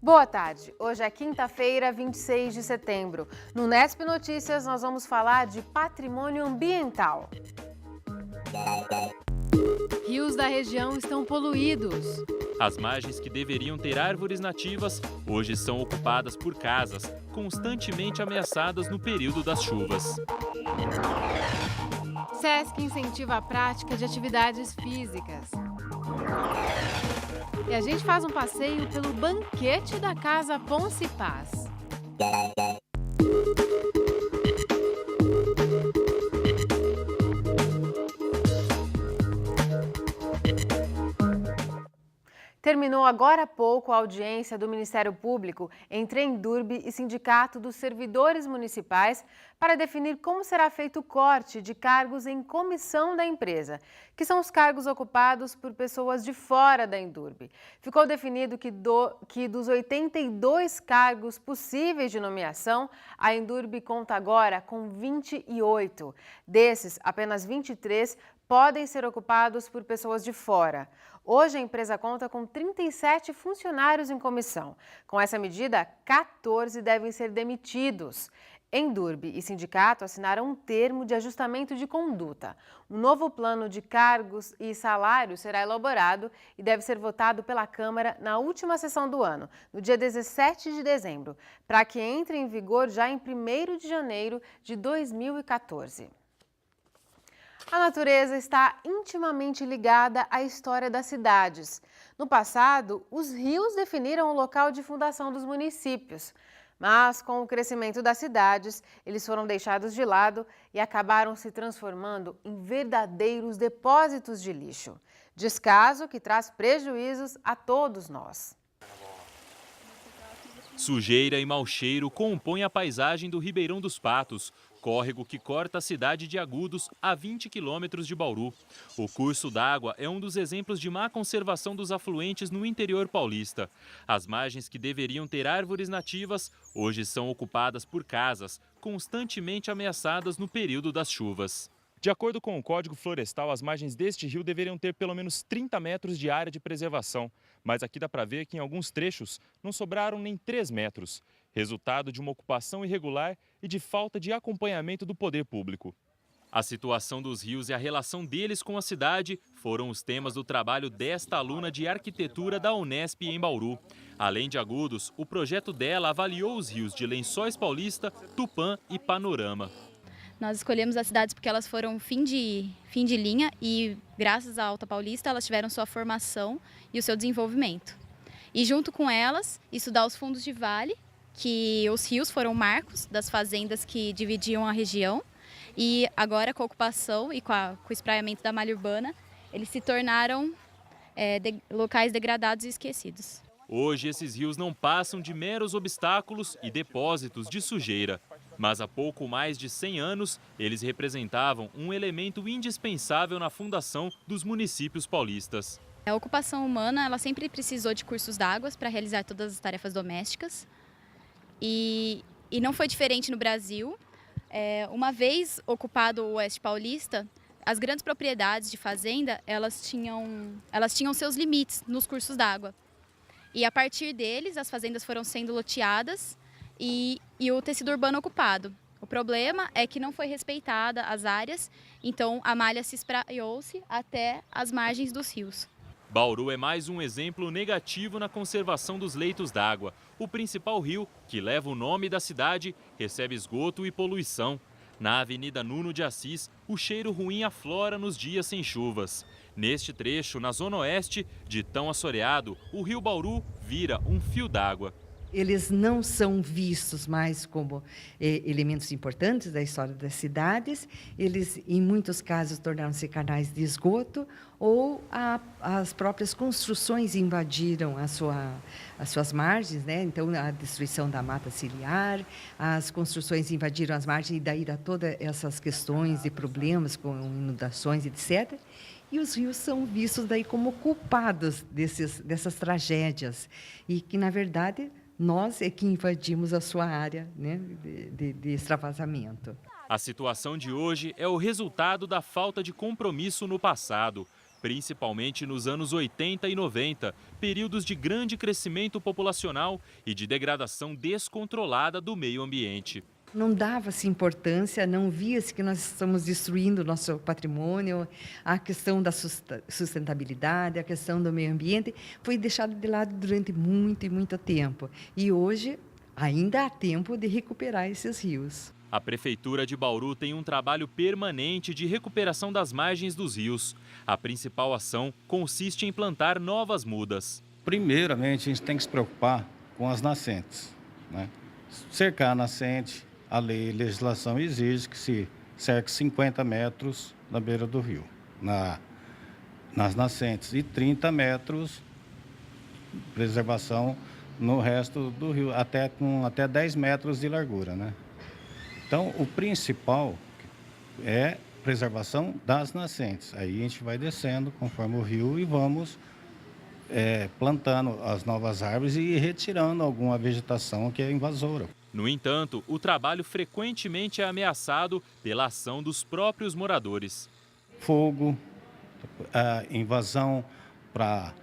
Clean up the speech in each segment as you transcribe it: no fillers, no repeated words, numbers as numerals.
Boa tarde, hoje é quinta-feira, 26 de setembro. No Nesp Notícias nós vamos falar de patrimônio ambiental. Rios da região estão poluídos. As margens que deveriam ter árvores nativas hoje são ocupadas por casas, constantemente ameaçadas no período das chuvas. SESC incentiva a prática de atividades físicas. E a gente faz um passeio pelo banquete da Casa Ponce Paz. Terminou agora há pouco a audiência do Ministério Público entre Endurbe e Sindicato dos Servidores Municipais para definir como será feito o corte de cargos em comissão da empresa, que são os cargos ocupados por pessoas de fora da Endurbe. Ficou definido que dos 82 cargos possíveis de nomeação, a Endurbe conta agora com 28. Desses, apenas 23 podem ser ocupados por pessoas de fora. Hoje, a empresa conta com 37 funcionários em comissão. Com essa medida, 14 devem ser demitidos. Endurbe e sindicato assinaram um termo de ajustamento de conduta. Um novo plano de cargos e salários será elaborado e deve ser votado pela Câmara na última sessão do ano, no dia 17 de dezembro, para que entre em vigor já em 1º de janeiro de 2014. A natureza está intimamente ligada à história das cidades. No passado, os rios definiram o local de fundação dos municípios. Mas, com o crescimento das cidades, eles foram deixados de lado e acabaram se transformando em verdadeiros depósitos de lixo. Descaso que traz prejuízos a todos nós. Sujeira e mau cheiro compõem a paisagem do Ribeirão dos Patos, córrego que corta a cidade de Agudos, a 20 quilômetros de Bauru. O curso d'água é um dos exemplos de má conservação dos afluentes no interior paulista. As margens que deveriam ter árvores nativas, hoje são ocupadas por casas, constantemente ameaçadas no período das chuvas. De acordo com o Código Florestal, as margens deste rio deveriam ter pelo menos 30 metros de área de preservação. Mas aqui dá para ver que em alguns trechos não sobraram nem 3 metros. Resultado de uma ocupação irregular e de falta de acompanhamento do poder público. A situação dos rios e a relação deles com a cidade foram os temas do trabalho desta aluna de arquitetura da Unesp em Bauru. Além de Agudos, o projeto dela avaliou os rios de Lençóis Paulista, Tupã e Panorama. Nós escolhemos as cidades porque elas foram fim de linha e, graças à Alta Paulista, elas tiveram sua formação e o seu desenvolvimento. E, junto com elas, estudar os fundos de vale, que os rios foram marcos das fazendas que dividiam a região. E agora, com a ocupação e com o espraiamento da malha urbana, eles se tornaram locais degradados e esquecidos. Hoje, esses rios não passam de meros obstáculos e depósitos de sujeira. Mas há pouco mais de 100 anos, eles representavam um elemento indispensável na fundação dos municípios paulistas. A ocupação humana ela sempre precisou de cursos d'água para realizar todas as tarefas domésticas. E não foi diferente no Brasil. Uma vez ocupado o Oeste Paulista, as grandes propriedades de fazenda elas tinham seus limites nos cursos d'água. E a partir deles, as fazendas foram sendo loteadas e o tecido urbano ocupado. O problema é que não foi respeitada as áreas, então a malha se espraiou-se até as margens dos rios. Bauru é mais um exemplo negativo na conservação dos leitos d'água. O principal rio, que leva o nome da cidade, recebe esgoto e poluição. Na Avenida Nuno de Assis, o cheiro ruim aflora nos dias sem chuvas. Neste trecho, na zona oeste, de tão assoreado, o rio Bauru vira um fio d'água. Eles não são vistos mais como elementos importantes da história das cidades. Eles, em muitos casos, tornaram-se canais de esgoto ou as próprias construções invadiram as suas margens, né? Então, a destruição da mata ciliar, as construções invadiram as margens e daí a todas essas questões e problemas com inundações, etc. E os rios são vistos daí como culpados dessas tragédias e que, na verdade, nós é que invadimos a sua área, né, de extravasamento. A situação de hoje é o resultado da falta de compromisso no passado. principalmente nos anos 80 e 90, períodos de grande crescimento populacional e de degradação descontrolada do meio ambiente. Não dava-se importância, não via-se que nós estamos destruindo o nosso patrimônio, a questão da sustentabilidade, a questão do meio ambiente foi deixada de lado durante muito e muito tempo. E hoje ainda há tempo de recuperar esses rios. A Prefeitura de Bauru tem um trabalho permanente de recuperação das margens dos rios. A principal ação consiste em plantar novas mudas. Primeiramente, a gente tem que se preocupar com as nascentes, né? Cercar a nascente, a legislação exige que se cerque 50 metros na beira do rio, nas nascentes, e 30 metros de preservação no resto do rio, com até 10 metros de largura, né? Então, o principal é preservação das nascentes. Aí a gente vai descendo conforme o rio e vamos plantando as novas árvores e retirando alguma vegetação que é invasora. No entanto, o trabalho frequentemente é ameaçado pela ação dos próprios moradores. Fogo, a invasão para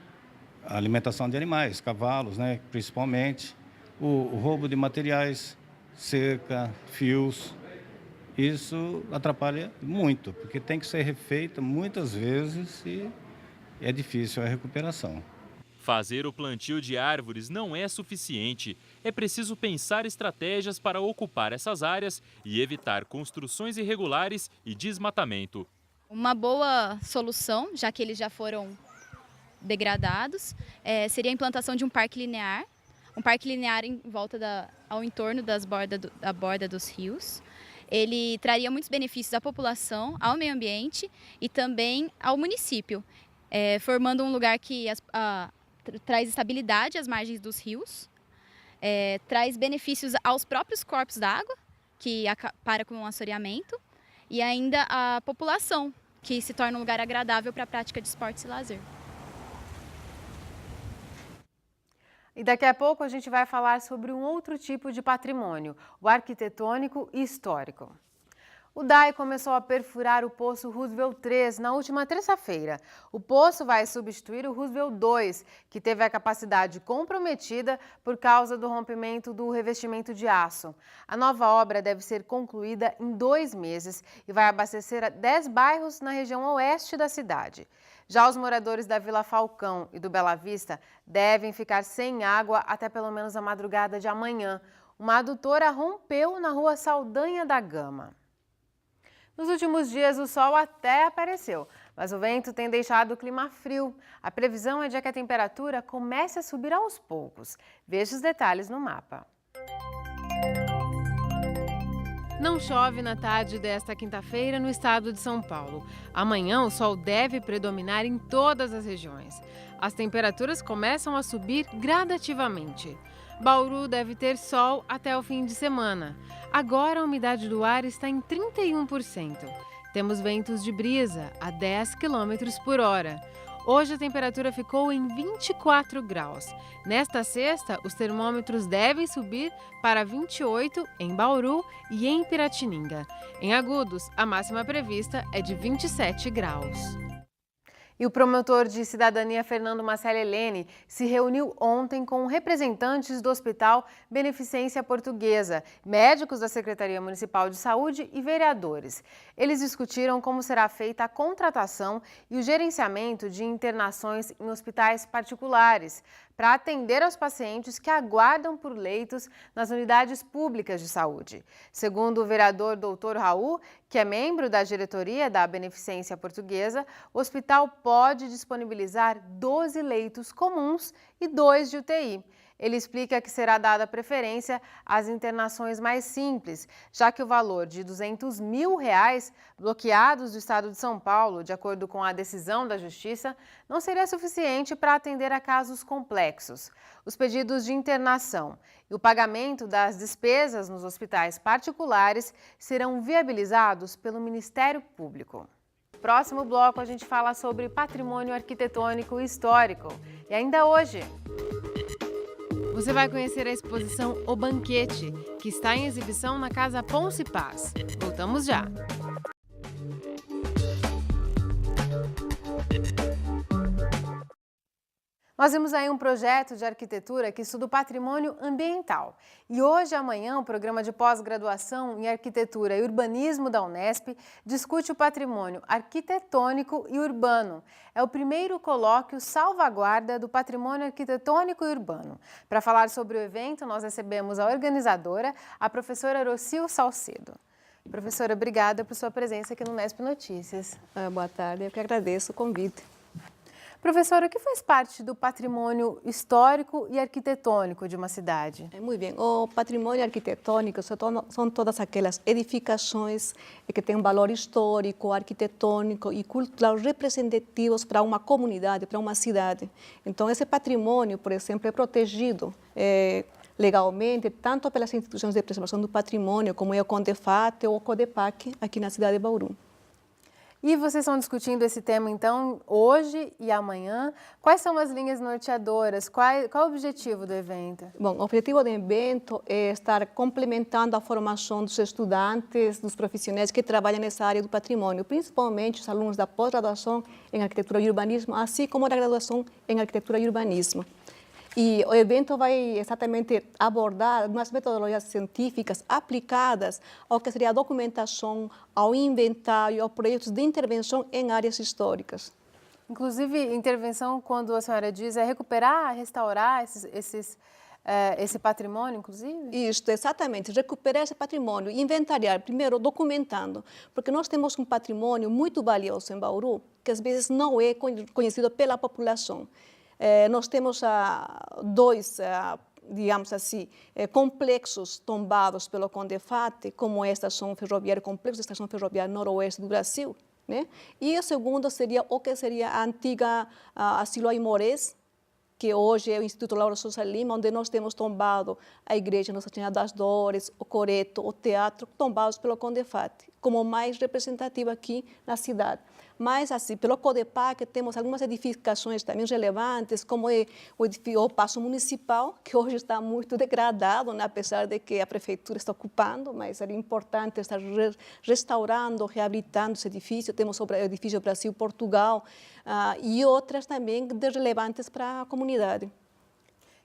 alimentação de animais, cavalos, né, principalmente, o roubo de materiais, cerca, fios, isso atrapalha muito, porque tem que ser refeito muitas vezes e é difícil a recuperação. Fazer o plantio de árvores não é suficiente. É preciso pensar estratégias para ocupar essas áreas e evitar construções irregulares e desmatamento. Uma boa solução, já que eles já foram degradados, seria a implantação de um parque linear. Um parque linear em volta ao entorno da borda dos rios. Ele traria muitos benefícios à população, ao meio ambiente e também ao município, formando um lugar que traz estabilidade às margens dos rios, traz benefícios aos próprios corpos d'água, que para com o assoreamento, e ainda à população, que se torna um lugar agradável para a prática de esportes e lazer. E daqui a pouco a gente vai falar sobre um outro tipo de patrimônio, o arquitetônico e histórico. O DAI começou a perfurar o poço Roosevelt 3 na última terça-feira. O poço vai substituir o Roosevelt 2, que teve a capacidade comprometida por causa do rompimento do revestimento de aço. A nova obra deve ser concluída em 2 meses e vai abastecer 10 bairros na região oeste da cidade. Já os moradores da Vila Falcão e do Bela Vista devem ficar sem água até pelo menos a madrugada de amanhã. Uma adutora rompeu na rua Saldanha da Gama. Nos últimos dias, o sol até apareceu, mas o vento tem deixado o clima frio. A previsão é de que a temperatura comece a subir aos poucos. Veja os detalhes no mapa. Não chove na tarde desta quinta-feira no estado de São Paulo. Amanhã o sol deve predominar em todas as regiões. As temperaturas começam a subir gradativamente. Bauru deve ter sol até o fim de semana. Agora a umidade do ar está em 31%. Temos ventos de brisa a 10 km por hora. Hoje a temperatura ficou em 24 graus. Nesta sexta, os termômetros devem subir para 28 em Bauru e em Piratininga. Em Agudos, a máxima prevista é de 27 graus. E o promotor de cidadania Fernando Marcelo Helene se reuniu ontem com representantes do Hospital Beneficência Portuguesa, médicos da Secretaria Municipal de Saúde e vereadores. Eles discutiram como será feita a contratação e o gerenciamento de internações em hospitais particulares, para atender aos pacientes que aguardam por leitos nas unidades públicas de saúde. Segundo o vereador Dr. Raul, que é membro da diretoria da Beneficência Portuguesa, o hospital pode disponibilizar 12 leitos comuns e 2 de UTI. Ele explica que será dada preferência às internações mais simples, já que o valor de R$200 mil bloqueados do Estado de São Paulo, de acordo com a decisão da Justiça, não seria suficiente para atender a casos complexos. Os pedidos de internação e o pagamento das despesas nos hospitais particulares serão viabilizados pelo Ministério Público. No próximo bloco a gente fala sobre patrimônio arquitetônico e histórico. E ainda hoje, você vai conhecer a exposição O Banquete, que está em exibição na Casa Ponce Paz. Voltamos já! Nós vimos aí um projeto de arquitetura que estuda o patrimônio ambiental. E hoje e amanhã o programa de pós-graduação em arquitetura e urbanismo da Unesp discute o patrimônio arquitetônico e urbano. É o primeiro colóquio salvaguarda do patrimônio arquitetônico e urbano. Para falar sobre o evento, nós recebemos a organizadora, a professora Rocil Salcedo. Professora, obrigada por sua presença aqui no Unesp Notícias. Boa tarde, eu que agradeço o convite. Professora, o que faz parte do patrimônio histórico e arquitetônico de uma cidade? Muito bem, o patrimônio arquitetônico são todas aquelas edificações que têm um valor histórico, arquitetônico e cultural representativos para uma comunidade, para uma cidade. Então, esse patrimônio, por exemplo, é protegido legalmente, tanto pelas instituições de preservação do patrimônio, como é o CONDEFAT ou o CODEPAC, aqui na cidade de Bauru. E vocês estão discutindo esse tema, então, hoje e amanhã. Quais são as linhas norteadoras? Qual é o objetivo do evento? Bom, o objetivo do evento é estar complementando a formação dos estudantes, dos profissionais que trabalham nessa área do patrimônio, principalmente os alunos da pós-graduação em arquitetura e urbanismo, assim como da graduação em arquitetura e urbanismo. E o evento vai exatamente abordar algumas metodologias científicas aplicadas ao que seria a documentação, ao inventário, aos projetos de intervenção em áreas históricas. Inclusive, intervenção, quando a senhora diz, é recuperar, restaurar esse patrimônio, inclusive? Isso, exatamente, recuperar esse patrimônio, inventariar, primeiro documentando, porque nós temos um patrimônio muito valioso em Bauru, que às vezes não é conhecido pela população. Nós temos dois, digamos assim, complexos tombados pelo CONDEFAT, como a Estação Ferroviária, Complexo de Estação Ferroviária Noroeste do Brasil, né? E o segundo seria o que seria a antiga Asilo Aimorés, que hoje é o Instituto Lauro Souza Lima, onde nós temos tombado a Igreja Nossa Senhora das Dores, o Coreto, o Teatro, tombados pelo CONDEFAT, como mais representativo aqui na cidade. Mas, assim, pelo CODEPAC, temos algumas edificações também relevantes, como o Paço Municipal, que hoje está muito degradado, né, apesar de que a Prefeitura está ocupando, mas seria importante estar restaurando, reabilitando esse edifício. Temos o edifício Brasil-Portugal e outras também relevantes para a comunidade.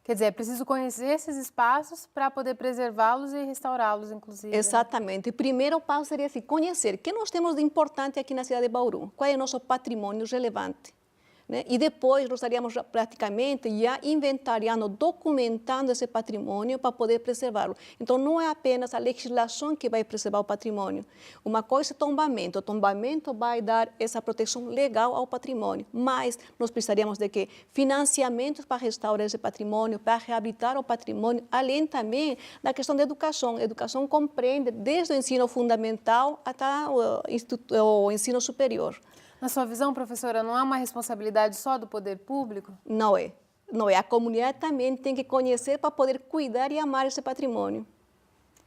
Quer dizer, é preciso conhecer esses espaços para poder preservá-los e restaurá-los, inclusive. Exatamente. O primeiro passo seria assim, conhecer o que nós temos de importante aqui na cidade de Bauru, qual é o nosso patrimônio relevante. Né? E depois nós estaríamos praticamente já inventariando, documentando esse patrimônio para poder preservá-lo. Então, não é apenas a legislação que vai preservar o patrimônio. Uma coisa é tombamento. O tombamento vai dar essa proteção legal ao patrimônio, mas nós precisaríamos de que financiamentos para restaurar esse patrimônio, para reabilitar o patrimônio, além também da questão da educação. A educação compreende desde o ensino fundamental até o ensino superior. Na sua visão, professora, não há uma responsabilidade só do poder público? Não é. Não é. A comunidade também tem que conhecer para poder cuidar e amar esse patrimônio.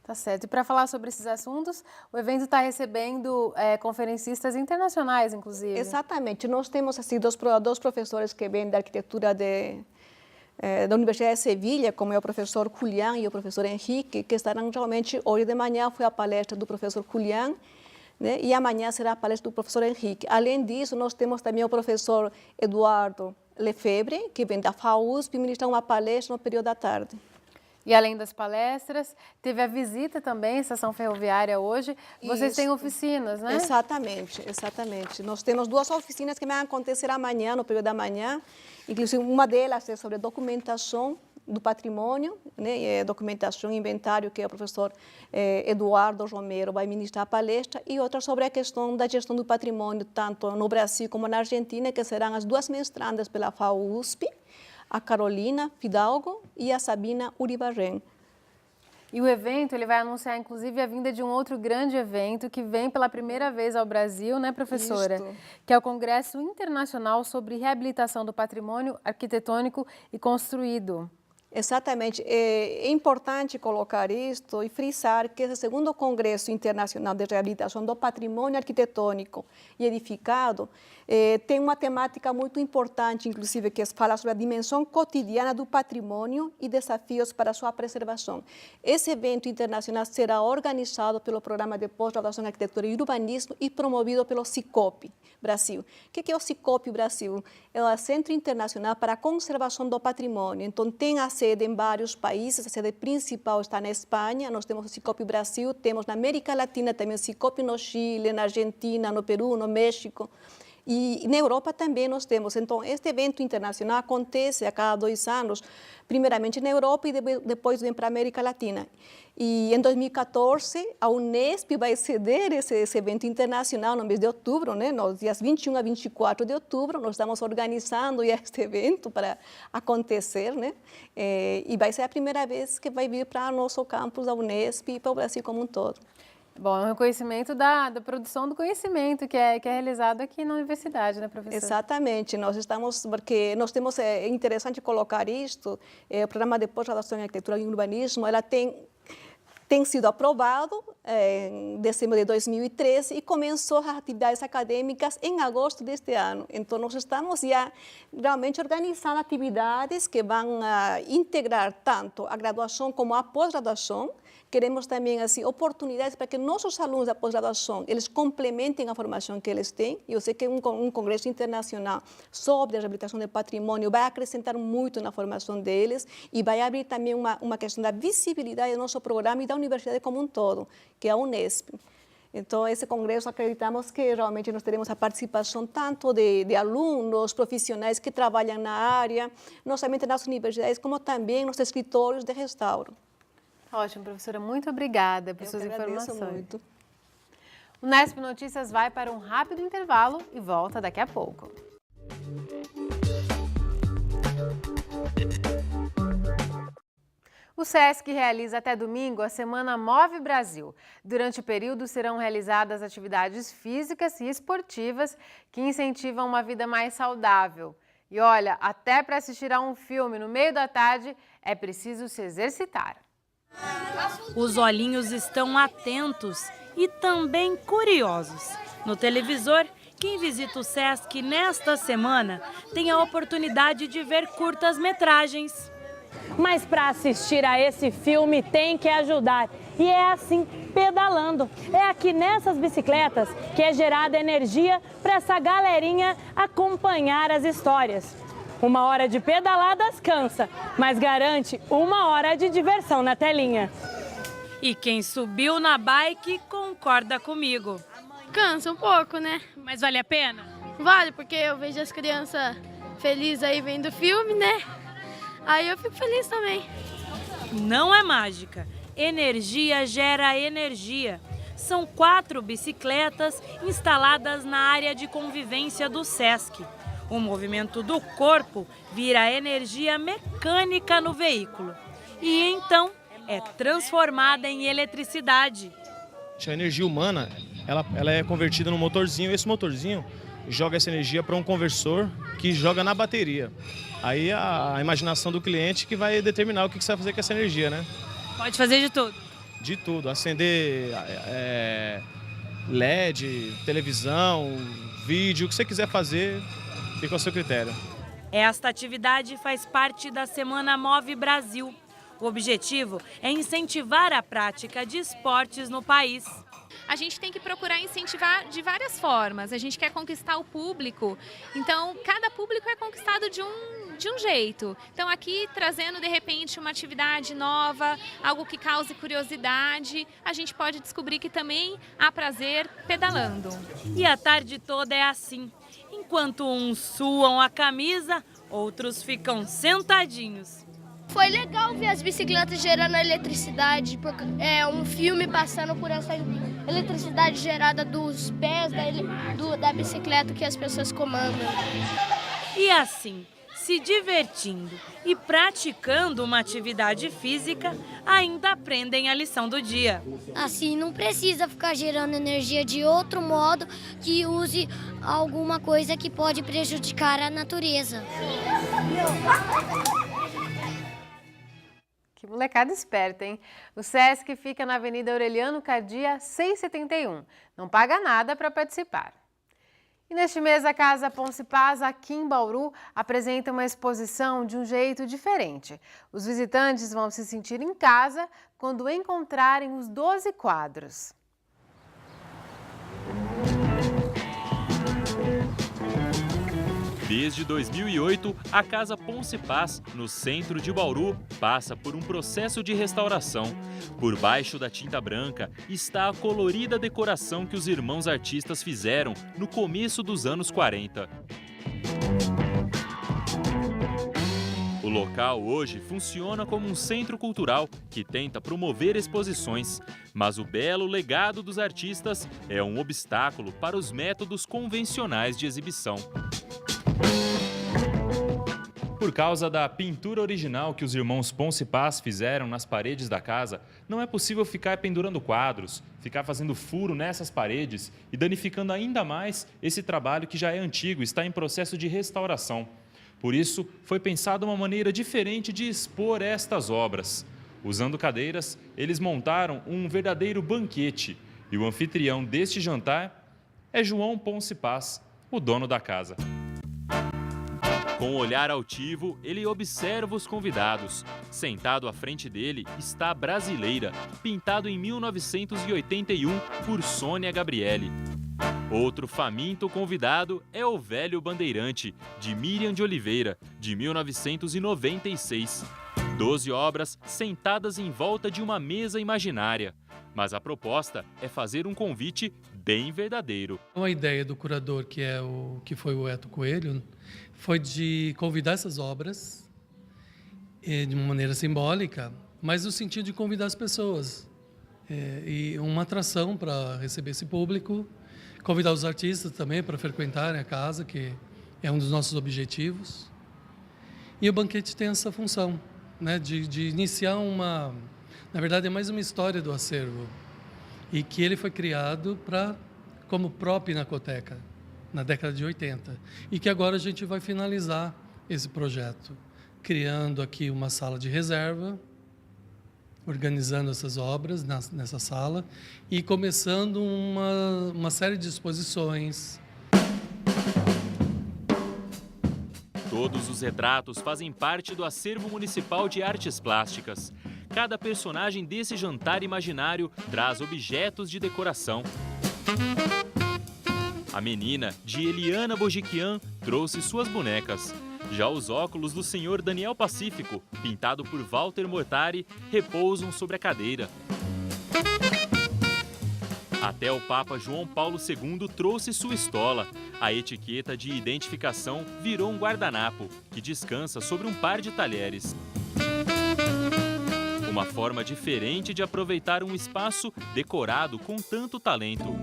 Tá certo. E para falar sobre esses assuntos, o evento está recebendo conferencistas internacionais, inclusive. Exatamente. Nós temos assim, dois professores que vêm da arquitetura da Universidade de Sevilha, como é o professor Julián e o professor Henrique, que estarão realmente, hoje de manhã foi a palestra do professor Julián, né? E amanhã será a palestra do professor Henrique. Além disso, nós temos também o professor Eduardo Lefebvre, que vem da FAUSP, ministrar uma palestra no período da tarde. E além das palestras, teve a visita também à estação ferroviária hoje. Vocês têm oficinas, né? Exatamente, exatamente. Nós temos duas oficinas que vão acontecer amanhã, no período da manhã. Inclusive, uma delas é sobre documentação do patrimônio, né, documentação e inventário, que o professor Eduardo Romero vai ministrar a palestra, e outra sobre a questão da gestão do patrimônio, tanto no Brasil como na Argentina, que serão as duas mestrandas pela FAUSP, a Carolina Fidalgo e a Sabina Uribarren. E o evento ele vai anunciar, inclusive, a vinda de um outro grande evento que vem pela primeira vez ao Brasil, né, professora? Isto. Que é o Congresso Internacional sobre Reabilitação do Patrimônio Arquitetônico e Construído. Exatamente. É importante colocar isto e frisar que esse segundo Congresso Internacional de Reabilitação do Patrimônio Arquitetônico e Edificado Tem uma temática muito importante, inclusive, que fala sobre a dimensão cotidiana do patrimônio e desafios para sua preservação. Esse evento internacional será organizado pelo Programa de Pós-Graduação em Arquitetura e Urbanismo e promovido pelo Sicope Brasil. O que é o Sicope Brasil? É o Centro Internacional para a Conservação do Patrimônio. Então, tem a sede em vários países, a sede principal está na Espanha, nós temos o Sicope Brasil, temos na América Latina também o Sicope no Chile, na Argentina, no Peru, no México. E na Europa também nós temos. Então, este evento internacional acontece a cada 2 anos, primeiramente na Europa e depois vem para a América Latina. E em 2014, a Unesp vai ceder esse evento internacional no mês de outubro, né? Nos dias 21 a 24 de outubro, nós estamos organizando este evento para acontecer, né? E vai ser a primeira vez que vai vir para o nosso campus da Unesp e para o Brasil como um todo. Bom, é um reconhecimento da produção do conhecimento que é realizado aqui na universidade, né, professora? Exatamente, nós estamos, porque nós temos, é interessante colocar isto, o programa de pós-graduação em arquitetura e urbanismo, ela tem sido aprovado em dezembro de 2013 e começou as atividades acadêmicas em agosto deste ano. Então, nós estamos já realmente organizando atividades que vão integrar tanto a graduação como a pós-graduação. Queremos também assim, oportunidades para que nossos alunos da pós-graduação eles complementem a formação que eles têm. Eu sei que um congresso internacional sobre a reabilitação do patrimônio vai acrescentar muito na formação deles e vai abrir também uma questão da visibilidade do nosso programa e da universidade como um todo, que é a Unesp. Então, esse congresso, acreditamos que realmente nós teremos a participação tanto de alunos, profissionais que trabalham na área, não somente nas universidades, como também nos escritórios de restauro. Ótimo, professora. Muito obrigada por suas informações. Muito. O Unesp Notícias vai para um rápido intervalo e volta daqui a pouco. O SESC realiza até domingo a Semana Move Brasil. Durante o período serão realizadas atividades físicas e esportivas que incentivam uma vida mais saudável. E olha, até para assistir a um filme no meio da tarde é preciso se exercitar. Os olhinhos estão atentos e também curiosos. No televisor, quem visita o SESC nesta semana tem a oportunidade de ver curtas-metragens. Mas para assistir a esse filme tem que ajudar. E é assim, pedalando. É aqui nessas bicicletas que é gerada energia para essa galerinha acompanhar as histórias. 1 hora de pedaladas cansa, mas garante 1 hora de diversão na telinha. E quem subiu na bike concorda comigo. Cansa um pouco, né? Mas vale a pena? Vale, porque eu vejo as crianças felizes aí vendo o filme, né? Aí eu fico feliz também. Não é mágica. Energia gera energia. São 4 bicicletas instaladas na área de convivência do SESC. O movimento do corpo vira energia mecânica no veículo e então é transformada em eletricidade. A energia humana ela é convertida num motorzinho. Esse motorzinho joga essa energia para um conversor que joga na bateria. Aí a imaginação do cliente que vai determinar o que você vai fazer com essa energia, né? Pode fazer de tudo? De tudo. Acender LED, televisão, vídeo, o que você quiser fazer. Fica ao seu critério. Esta atividade faz parte da Semana Move Brasil. O objetivo é incentivar a prática de esportes no país. A gente tem que procurar incentivar de várias formas. A gente quer conquistar o público, então cada público é conquistado de um jeito. Então aqui trazendo de repente uma atividade nova, algo que cause curiosidade, a gente pode descobrir que também há prazer pedalando. E a tarde toda é assim. Enquanto uns suam a camisa, outros ficam sentadinhos. Foi legal ver as bicicletas gerando eletricidade, é um filme passando por essa eletricidade gerada dos pés da bicicleta que as pessoas comandam. E assim, se divertindo e praticando uma atividade física, ainda aprendem a lição do dia. Assim, não precisa ficar gerando energia de outro modo que use alguma coisa que pode prejudicar a natureza. Que molecada esperta, hein? O SESC fica na Avenida Aureliano Cardia, 671. Não paga nada para participar. E neste mês, a Casa Ponce Paz, aqui em Bauru, apresenta uma exposição de um jeito diferente. Os visitantes vão se sentir em casa quando encontrarem os 12 quadros. Desde 2008, a Casa Ponce Paz, no centro de Bauru, passa por um processo de restauração. Por baixo da tinta branca está a colorida decoração que os irmãos artistas fizeram no começo dos anos 40. O local hoje funciona como um centro cultural que tenta promover exposições, mas o belo legado dos artistas é um obstáculo para os métodos convencionais de exibição. Por causa da pintura original que os irmãos Ponce Paz fizeram nas paredes da casa, não é possível ficar pendurando quadros, ficar fazendo furo nessas paredes e danificando ainda mais esse trabalho que já é antigo e está em processo de restauração. Por isso, foi pensada uma maneira diferente de expor estas obras. Usando cadeiras, eles montaram um verdadeiro banquete e o anfitrião deste jantar é João Ponce Paz, o dono da casa. Com um olhar altivo, ele observa os convidados. Sentado à frente dele está a Brasileira, pintado em 1981 por Sônia Gabriele. Outro faminto convidado é o Velho Bandeirante, de Miriam de Oliveira, de 1996. 12 obras sentadas em volta de uma mesa imaginária. Mas a proposta é fazer um convite bem verdadeiro. A ideia do curador, que foi o Eto Coelho, foi de convidar essas obras de uma maneira simbólica, mas no sentido de convidar as pessoas. E uma atração para receber esse público, convidar os artistas também para frequentarem a casa, que é um dos nossos objetivos. E o banquete tem essa função, né, de iniciar na verdade, é mais uma história do acervo, e que ele foi criado como pró Pinacoteca, na década de 80, e que agora a gente vai finalizar esse projeto, criando aqui uma sala de reserva, organizando essas obras nessa sala e começando uma série de exposições. Todos os retratos fazem parte do acervo municipal de artes plásticas. Cada personagem desse jantar imaginário traz objetos de decoração. A menina, de Eliana Bojiquian, trouxe suas bonecas. Já os óculos do senhor Daniel Pacífico, pintado por Walter Mortari, repousam sobre a cadeira. Até o Papa João Paulo II trouxe sua estola. A etiqueta de identificação virou um guardanapo, que descansa sobre um par de talheres. Uma forma diferente de aproveitar um espaço decorado com tanto talento.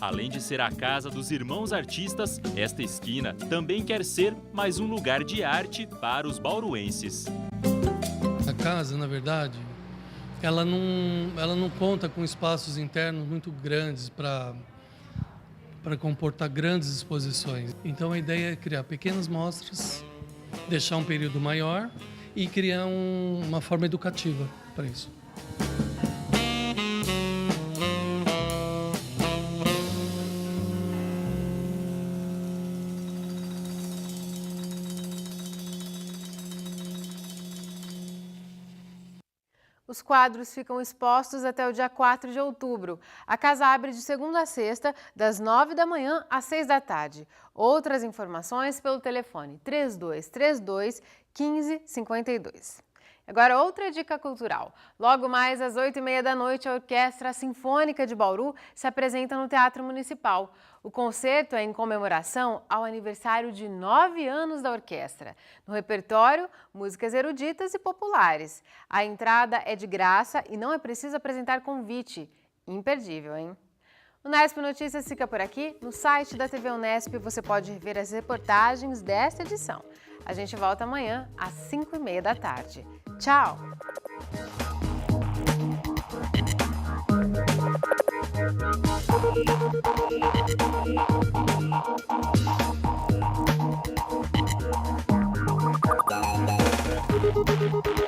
Além de ser a casa dos irmãos artistas, esta esquina também quer ser mais um lugar de arte para os bauruenses. A casa, na verdade, ela não conta com espaços internos muito grandes para comportar grandes exposições. Então a ideia é criar pequenas mostras, deixar um período maior e criar uma forma educativa para isso. Os quadros ficam expostos até o dia 4 de outubro. A casa abre de segunda a sexta, das 9 da manhã às 6 da tarde. Outras informações pelo telefone 3232 1552. Agora outra dica cultural. Logo mais às 8h30 da noite, a Orquestra Sinfônica de Bauru se apresenta no Teatro Municipal. O concerto é em comemoração ao aniversário de 9 anos da orquestra. No repertório, músicas eruditas e populares. A entrada é de graça e não é preciso apresentar convite. Imperdível, hein? O Unesp Notícias fica por aqui. No site da TV Unesp você pode rever as reportagens desta edição. A gente volta amanhã às 5h30 da tarde. Tchau! Thank you.